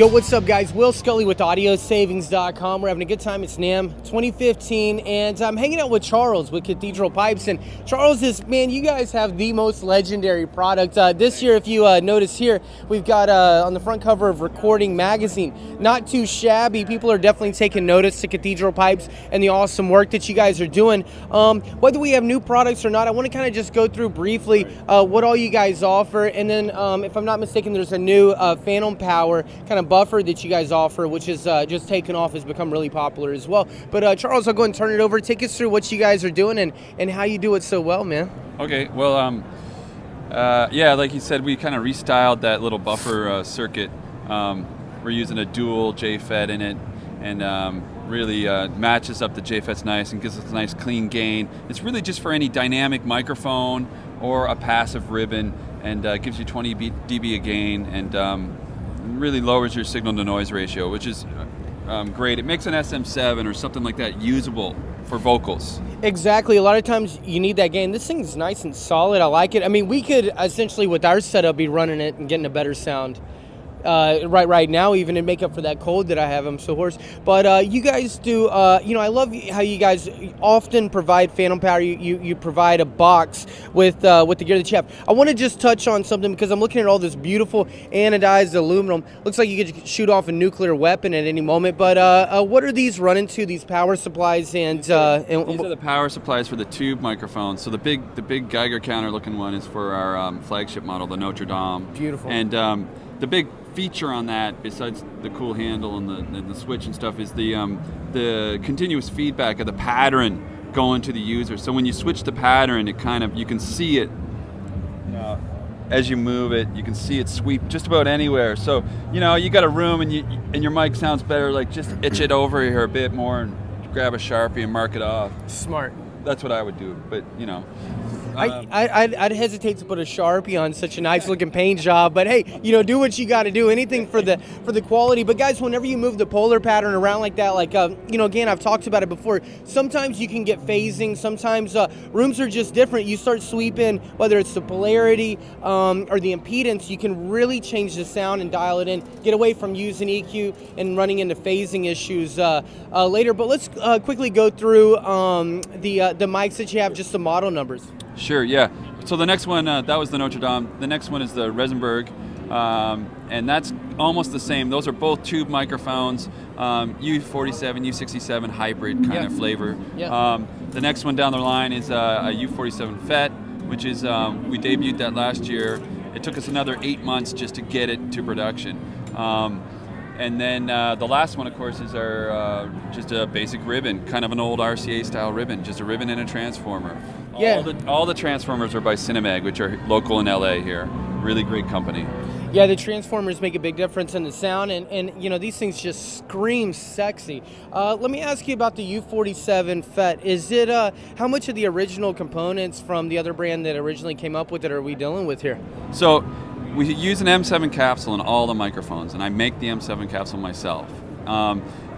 Yo, what's up, guys? Will Scully with AudioSavings.com. We're having a good time. It's NAMM 2015, and I'm hanging out with Charles with Cathedral Pipes. And Charles is, man, you guys have the most legendary product. This year, if you notice here, we've got on the front cover of Recording Magazine. Not too shabby. People are definitely taking notice to Cathedral Pipes and the awesome work that you guys are doing. Whether we have new products or not, I want to kind of just go through briefly what all you guys offer. And then, if I'm not mistaken, there's a new Phantom Power kind of buffer that you guys offer, which is just taken off, has become really popular as well. But Charles, I'll go and turn it over. Take us through what you guys are doing and how you do it so well, man. Okay, well, yeah, like you said, we kind of restyled that little buffer circuit. We're using a dual JFET in it, and really matches up the JFETs nice and gives us a nice clean gain. It's really just for any dynamic microphone or a passive ribbon, and gives you 20 dB a gain, and really lowers your signal to noise ratio, which is great. It makes an SM7 or something like that usable for vocals. Exactly. A lot of times you need that gain. This thing's nice and solid. I like it. I mean, we could essentially, with our setup, be running it and getting a better sound right now, even, and make up for that cold that I have. I'm so hoarse. But you guys do, I love how you guys often provide Phantom Power. You provide a box with the gear that you have. I want to just touch on something because I'm looking at all this beautiful anodized aluminum. Looks like you could shoot off a nuclear weapon at any moment. But what are these running to, these power supplies? And these are the power supplies for the tube microphones. So the big Geiger counter looking one is for our flagship model, the Notre Dame. Beautiful. And the big feature on that, besides the cool handle and the switch and stuff, is the continuous feedback of the pattern going to the user. So when you switch the pattern, it kind of, you can see it as you move it. You can see it sweep just about anywhere. So you got a room and your mic sounds better. Like, just itch it over here a bit more and grab a Sharpie and mark it off. Smart. That's what I would do. But I'd hesitate to put a Sharpie on such a nice looking paint job, but hey, do what you got to do. Anything for the quality. But guys, whenever you move the polar pattern around like that, like again, I've talked about it before. Sometimes you can get phasing. Sometimes rooms are just different. You start sweeping, whether it's the polarity or the impedance, you can really change the sound and dial it in. Get away from using EQ and running into phasing issues later. But let's quickly go through the mics that you have, just the model numbers. Sure, yeah. So the next one, that was the Notre Dame. The next one is the Rosenberg, and that's almost the same. Those are both tube microphones, U47, U67 hybrid kind of flavor. Yeah. The next one down the line is a U47 FET, which is, we debuted that last year. It took us another 8 months just to get it to production. And then the last one, of course, is our just a basic ribbon, kind of an old RCA style ribbon, just a ribbon and a transformer. Yeah. All the transformers are by Cinemag, which are local in LA here. Really great company. Yeah, the transformers make a big difference in the sound, and these things just scream sexy. Let me ask you about the U47 FET. Is it how much of the original components from the other brand that originally came up with it are we dealing with here? So we use an M7 capsule in all the microphones, and I make the M7 capsule myself.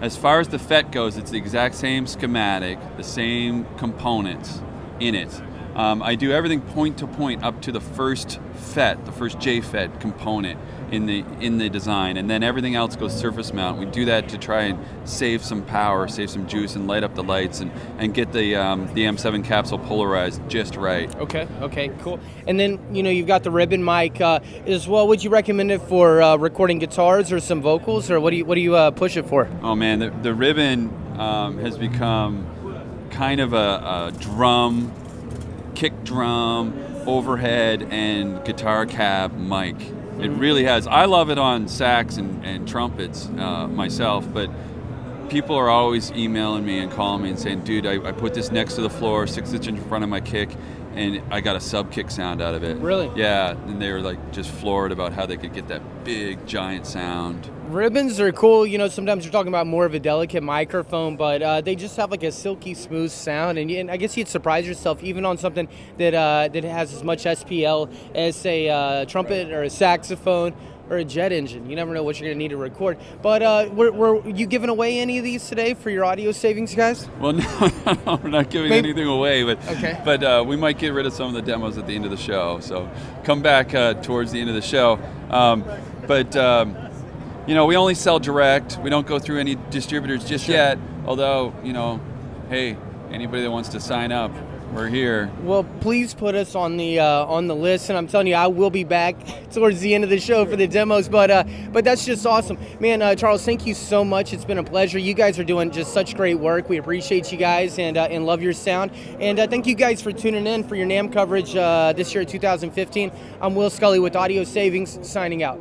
As far as the FET goes, it's the exact same schematic, the same components in it. I do everything point to point up to the first FET, the first JFET component in the design, and then everything else goes surface mount. We do that to try and save some power, save some juice, and light up the lights, and get the M7 capsule polarized just right. Okay, cool. And then you've got the ribbon mic as well. Would you recommend it for recording guitars or some vocals, or what do you push it for? Oh man, the ribbon has become kind of a drum, kick drum, overhead, and guitar cab mic. It really has. I love it on sax and trumpets myself, but people are always emailing me and calling me and saying, dude, I put this next to the floor, 6 inches in front of my kick, and I got a sub-kick sound out of it. Really? Yeah, and they were like just floored about how they could get that big, giant sound. Ribbons are cool. Sometimes you're talking about more of a delicate microphone, but they just have like a silky smooth sound, and I guess you'd surprise yourself even on something that has as much SPL as a trumpet or a saxophone or a jet engine. You never know what you're going to need to record. But were you giving away any of these today for your audio savings, guys? Well, no, we're not giving anything away, but okay. But we might get rid of some of the demos at the end of the show. So come back towards the end of the show. we only sell direct. We don't go through any distributors just yet. Although, hey, anybody that wants to sign up, we're here. Well, please put us on the list, and I'm telling you, I will be back towards the end of the show for the demos. But that's just awesome, man. Charles, thank you so much. It's been a pleasure. You guys are doing just such great work. We appreciate you guys and love your sound. And thank you guys for tuning in for your NAMM coverage this year, 2015. I'm Will Scully with Audio Savings, signing out.